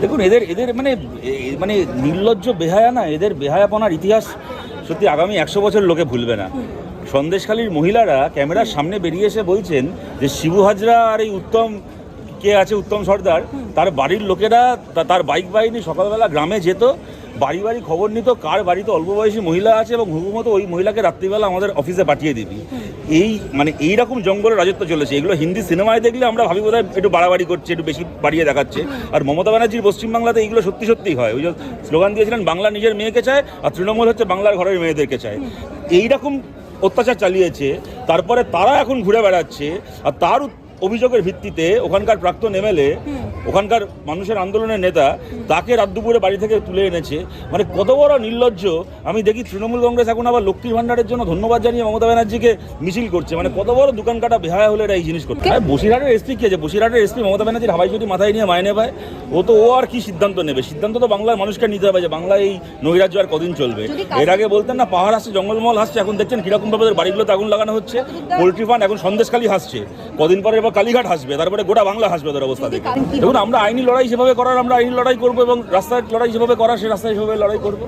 দেখুন এদের এদের মানে মানে নির্লজ্জ বেহায়া না, এদের বেহায়াপনার ইতিহাস সত্যি আগামী 100 বছর লোকে ভুলবে না। সন্দেশখালীর মহিলারা ক্যামেরার সামনে বেরিয়ে এসে বলছেন যে শিবু হাজরা আর এই উত্তম কে আছে উত্তম সর্দার, তার বাড়ির লোকেরা তার বাইক বাহিনী সকালবেলা গ্রামে যেত, বাড়ি বাড়ি খবর নিত কার বাড়িতে অল্প বয়সী মহিলা আছে এবং হুকুমত ওই মহিলাকে রাত্রিবেলা আমাদের অফিসে পাঠিয়ে দিবি। এই মানে এইরকম জঙ্গলের রাজত্ব চলেছে। এগুলো হিন্দি সিনেমায় দেখলে আমরা ভাবি বোধহয় একটু বাড়াবাড়ি করছে, একটু বেশি বাড়িয়ে দেখাচ্ছে। আর মমতা ব্যানার্জির পশ্চিমবাংলাতে এইগুলো সত্যি সত্যিই হয়। ওই যে স্লোগান দিয়েছিলেন বাংলা নিজের মেয়েকে চায়, আর তৃণমূল হচ্ছে বাংলার ঘরের মেয়েদেরকে চায়। এইরকম অত্যাচার চালিয়েছে, তারপরে তারা এখন ঘুরে বেড়াচ্ছে। আর তার অভিযোগের ভিত্তিতে ওখানকার প্রাক্তন এমএলএ, ওখানকার মানুষের আন্দোলনের নেতা, তাকে রাত দুপুরে বাড়ি থেকে তুলে এনেছে। মানে কত বড় নির্লজ্জ। আমি দেখি তৃণমূল কংগ্রেস এখন আবার লক্ষ্মীর ভাণ্ডারের জন্য ধন্যবাদ জানিয়ে মমতা ব্যানার্জিকে মিছিল করছে। মানে কত বড় দোকান কাটা বেহায়া হলে এরা এই জিনিস করছে। বসিরহাটের এসপি কি আছে? বসিরহাটের এসপি মমতা ব্যানার্জির হাওয়াই চটি মাথায় নিয়ে মাইনে পায়। ও আর কি সিদ্ধান্ত নেবে? সিদ্ধান্ত তো বাংলার মানুষকে নিতে হবে যে বাংলায় এই নৈরাজ্য আর কদিন চলবে। এর আগে বলতেন না পাহাড় আসছে, জঙ্গলমহল হাসছে, এখন দেখছেন কিরকম ভাবে বাড়িগুলোতে আগুন লাগানো হচ্ছে। পোল্ট্রি ফার্ম এখন সন্দেশখালী হাসছে, কদিন পরে এবার কালীঘাট হাসবে, তারপরে গোটা বাংলা হাসবে ওদের অবস্থা দেখে। দেখুন আমরা আইনি লড়াই যেভাবে করার আমরা আইনি লড়াই করবো, এবং রাস্তায় লড়াই যেভাবে করার সে রাস্তায় সেভাবে লড়াই করবো।